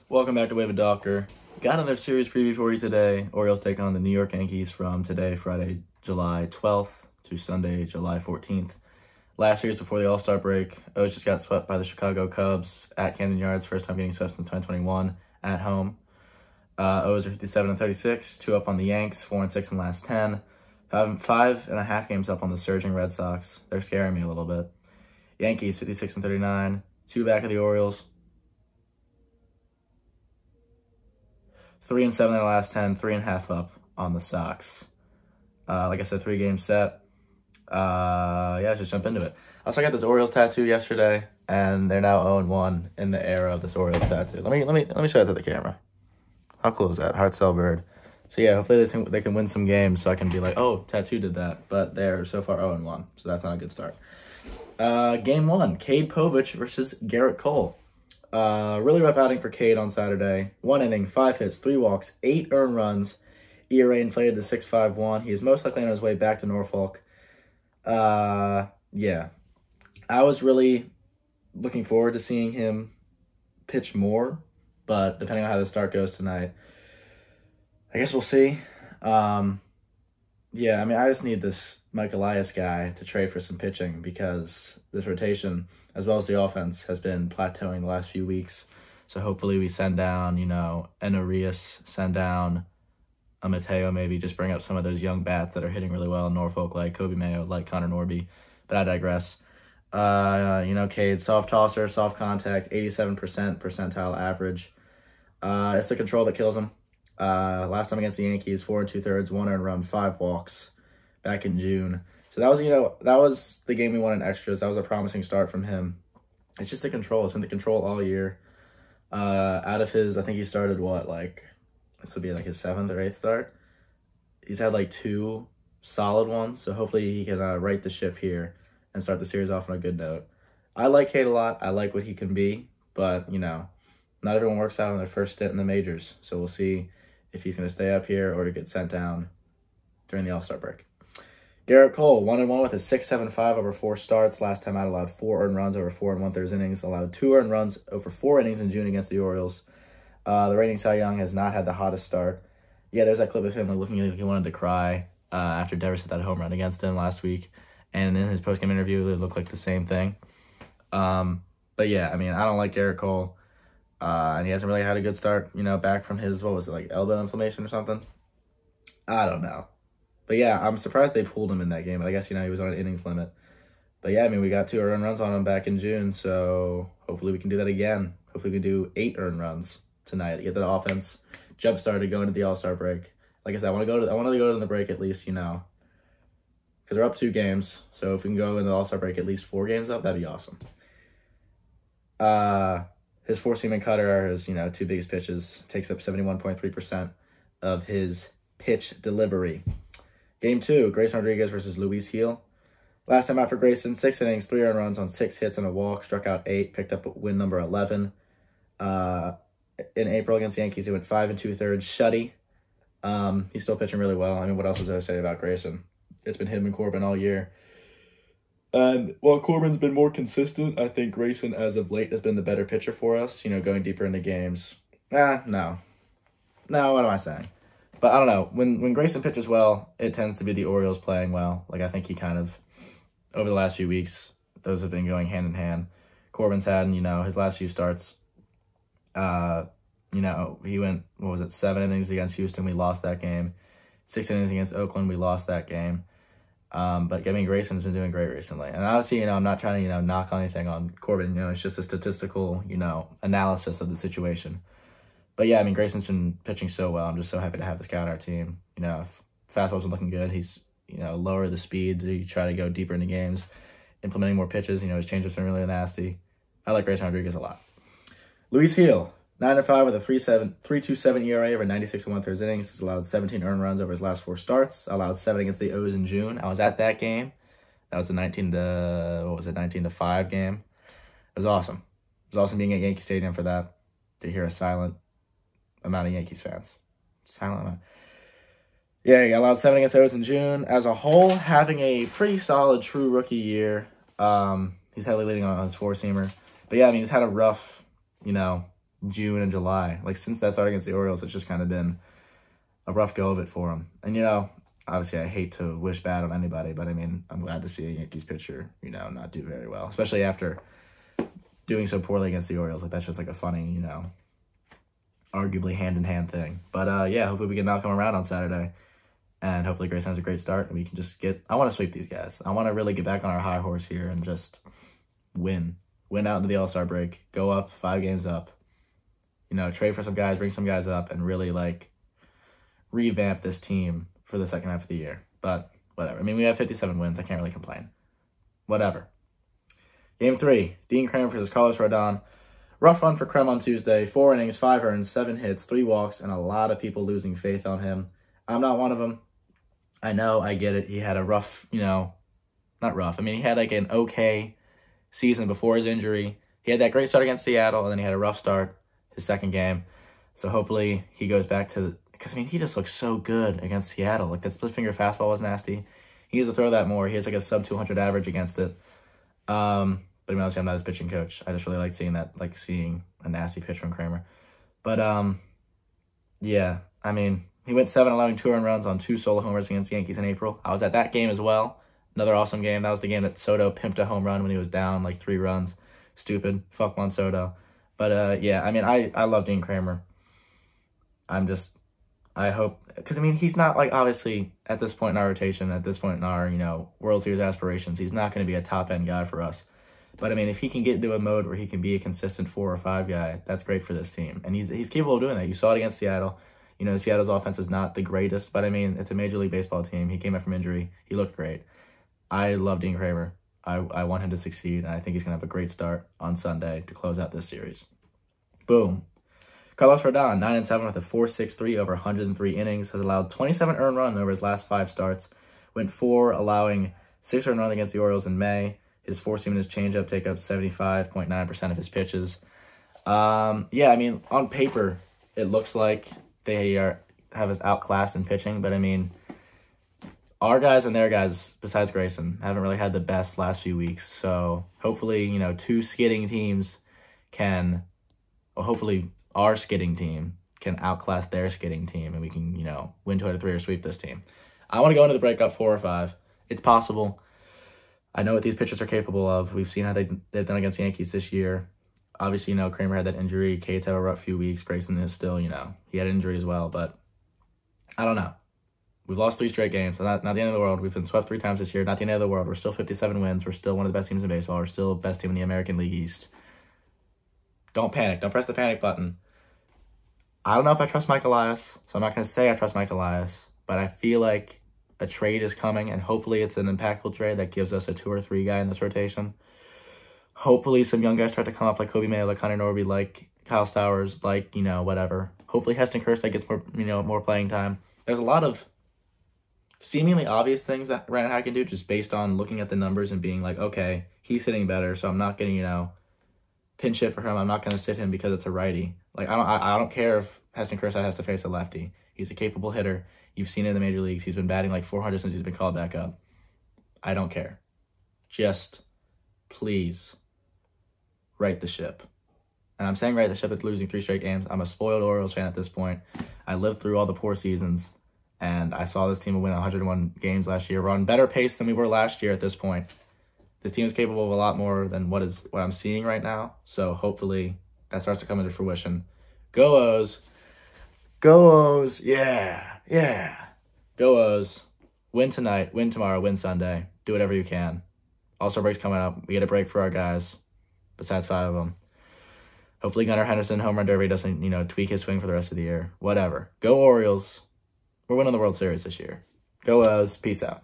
Welcome back to Wave of Doctor. Got another series preview for you today. Orioles take on the New York Yankees from today, Friday, July 12th to Sunday, July 14th. Last series before the All-Star break, O's just got swept by the Chicago Cubs at Camden Yards, first time getting swept since 2021 at home. O's are 57-36, 2 up on the Yanks, 4-6 in last 10. 5.5 games up on the surging Red Sox. They're scaring me a little bit. Yankees 56-39, 2 back of the Orioles. 3-7 in their last 10, 3.5 up on the Sox. Like I said, 3 games set. Let's just jump into it. I got this Orioles tattoo yesterday, and they're now 0-1 in the era of this Orioles tattoo. Let me show it to the camera. How cool is that? Heart cell bird. So yeah, hopefully they can win some games, so I can be like, oh, tattoo did that. But they're so far 0-1, so that's not a good start. Game 1, Cade Povich versus Garrett Cole. Really rough outing for Cade on Saturday. 1 inning, 5 hits, 3 walks, 8 earned runs. ERA inflated to 6.51. He is most likely on his way back to Norfolk. Yeah. I was really looking forward to seeing him pitch more, but depending on how the start goes tonight, I guess we'll see. Yeah, I mean, I just need this Mike Elias guy to trade for some pitching because this rotation, as well as the offense, has been plateauing the last few weeks. So hopefully we send down, an Arias, send down a Mateo, maybe just bring up some of those young bats that are hitting really well in Norfolk, like Kobe Mayo, like Connor Norby. But I digress. Cade, soft tosser, soft contact, 87% percentile average. It's the control that kills him. Last time against the Yankees, 4 2/3, 1 earned run, 5 walks back in June. So that was the game we won in extras. That was a promising start from him. It's just the control. It's been the control all year. Out of his, I think he started this will be like his 7th or 8th start. He's had 2 solid ones. So hopefully he can right the ship here and start the series off on a good note. I like Cade a lot. I like what he can be, but not everyone works out on their first stint in the majors. So we'll see if he's going to stay up here or to get sent down during the All-Star break. Garrett Cole, 1-1 with a 6.75 over 4 starts. Last time out, allowed 4 earned runs over 4 1/3 innings. Allowed 2 earned runs over 4 innings in June against the Orioles. The reigning Cy Young has not had the hottest start. Yeah, there's that clip of him looking like he wanted to cry after Devers hit that home run against him last week. And in his post-game interview, it looked like the same thing. But yeah, I mean, I don't like Garrett Cole. And he hasn't really had a good start, back from his, elbow inflammation or something? I don't know. But yeah, I'm surprised they pulled him in that game. I guess, he was on an innings limit. But yeah, I mean, we got 2 earned runs on him back in June, so hopefully we can do that again. Hopefully we can do 8 earned runs tonight to get that offense jump-started going to the All-Star break. Like I said, I want to go to the break at least, because we're up 2 games. So if we can go into the All-Star break at least 4 games up, that'd be awesome. His 4-seam and cutter are his, 2 biggest pitches. Takes up 71.3% of his pitch delivery. Game 2, Grayson Rodriguez versus Luis Gil. Last time out for Grayson, 6 innings, 3 earned runs on 6 hits and a walk. Struck out 8, picked up win number 11. In April against the Yankees, he went 5 2/3, shutty. He's still pitching really well. I mean, what else is there to say about Grayson? It's been him and Corbin all year. And while Corbin's been more consistent, I think Grayson, as of late, has been the better pitcher for us, going deeper into games. No, what am I saying? But I don't know. When Grayson pitches well, it tends to be the Orioles playing well. I think he kind of, over the last few weeks, those have been going hand in hand. Corbin's had, his last few starts, he went, 7 innings against Houston. We lost that game. 6 innings against Oakland. We lost that game. But Grayson's been doing great recently. And obviously, I'm not trying to, knock on anything on Corbin. It's just a statistical, analysis of the situation. But yeah, Grayson's been pitching so well. I'm just so happy to have this guy on our team. If fastball's been looking good, he's, lower the speed to try to go deeper into games, implementing more pitches. His changeup's been really nasty. I like Grayson Rodriguez a lot. Luis Gil, 9-5 with a 3.27 ERA over 96 1/3 innings. He's allowed 17 earned runs over his last 4 starts. Allowed 7 against the O's in June. I was at that game. That was the 19-5 game. It was awesome. It was awesome being at Yankee Stadium for that. To hear a silent amount of Yankees fans. Silent amount. Yeah, he allowed 7 against the O's in June. As a whole, having a pretty solid true rookie year. He's heavily leading on his 4-seamer. But yeah, he's had a rough, June and July. Like, since that start against the Orioles, it's just kind of been a rough go of it for him. And, obviously I hate to wish bad on anybody, but I mean, I'm glad to see a Yankees pitcher, not do very well, especially after doing so poorly against the Orioles. Like, that's just like a funny, arguably hand-in-hand thing. But, yeah, hopefully we can knock them around on Saturday. And hopefully Grayson has a great start, and we can just I want to sweep these guys. I want to really get back on our high horse here and just win. Win out into the All-Star break. Go up, 5 games up. Trade for some guys, bring some guys up, and really, revamp this team for the second half of the year. But whatever. I mean, we have 57 wins. I can't really complain. Whatever. Game 3. Dean Kremer versus Carlos Rodon. Rough run for Krem on Tuesday. 4 innings, 5 earned, 7 hits, 3 walks, and a lot of people losing faith on him. I'm not one of them. I know, I get it. He had a rough, not rough. I mean, he had an okay season before his injury. He had that great start against Seattle, and then he had a rough start his second game. So hopefully he goes back to... Because, I mean, he just looks so good against Seattle. That split-finger fastball was nasty. He needs to throw that more. He has, a sub-200 average against it. But, I mean, obviously, I'm not his pitching coach. I just really like seeing that, seeing a nasty pitch from Kremer. But, yeah, I mean, he went 7, allowing 2 earned runs on 2 solo homers against the Yankees in April. I was at that game as well. Another awesome game. That was the game that Soto pimped a home run when he was down, 3 runs. Stupid. Fuck Juan Soto. But, yeah, I mean, I love Dean Kremer. I hope, because, I mean, he's not, obviously, at this point in our rotation, at this point in our, World Series aspirations, he's not going to be a top-end guy for us. But, I mean, if he can get into a mode where he can be a consistent 4 or 5 guy, that's great for this team. And he's capable of doing that. You saw it against Seattle. Seattle's offense is not the greatest, but, I mean, it's a Major League Baseball team. He came back from injury. He looked great. I love Dean Kremer. I want him to succeed, and I think he's going to have a great start on Sunday to close out this series. Boom. Carlos Rodon, 9-7 with a 4.63 over 103 innings, has allowed 27 earned runs over his last 5 starts, went 4, allowing 6 earned runs against the Orioles in May. His 4-seam and his changeup take up 75.9% of his pitches. Yeah, I mean, on paper, it looks like they have us outclassed in pitching, but I mean, our guys and their guys, besides Grayson, haven't really had the best last few weeks. So hopefully, 2 skidding teams can, or hopefully our skidding team can outclass their skidding team, and we can, win 2 out of 3 or sweep this team. I want to go into the break up 4 or 5. It's possible. I know what these pitchers are capable of. We've seen how they've done against the Yankees this year. Obviously, Kremer had that injury. Cates had a rough few weeks. Grayson is still, he had an injury as well. But I don't know. We've lost 3 straight games. Not the end of the world. We've been swept 3 times this year. Not the end of the world. We're still 57 wins. We're still one of the best teams in baseball. We're still the best team in the American League East. Don't panic. Don't press the panic button. I don't know if I trust Mike Elias, so I'm not going to say I trust Mike Elias, but I feel like a trade is coming, and hopefully it's an impactful trade that gives us a 2 or 3 guy in this rotation. Hopefully some young guys start to come up like Kobe Mayo, like Connor Norby, like Kyle Stowers, like, whatever. Hopefully Heston Kjerstad gets more, more playing time. There's a lot of seemingly obvious things that Ryan Hack can do just based on looking at the numbers and being like, okay, he's hitting better, so I'm not getting, pinch hit for him. I'm not going to sit him because it's a righty. I don't care if Heston Kjerstad has to face a lefty. He's a capable hitter. You've seen it in the major leagues. He's been batting 400 since he's been called back up. I don't care. Just please right the ship. And I'm saying right the ship at losing 3 straight games. I'm a spoiled Orioles fan at this point. I lived through all the poor seasons, and I saw this team win 101 games last year. We're on better pace than we were last year at this point. This team is capable of a lot more than what I'm seeing right now. So hopefully that starts to come into fruition. Go O's. Go O's. Yeah. Yeah. Go O's. Win tonight. Win tomorrow. Win Sunday. Do whatever you can. All-Star break's coming up. We get a break for our guys, besides 5 of them. Hopefully Gunnar Henderson, home run derby, doesn't, tweak his swing for the rest of the year. Whatever. Go Orioles. We're winning the World Series this year. Go O's. Peace out.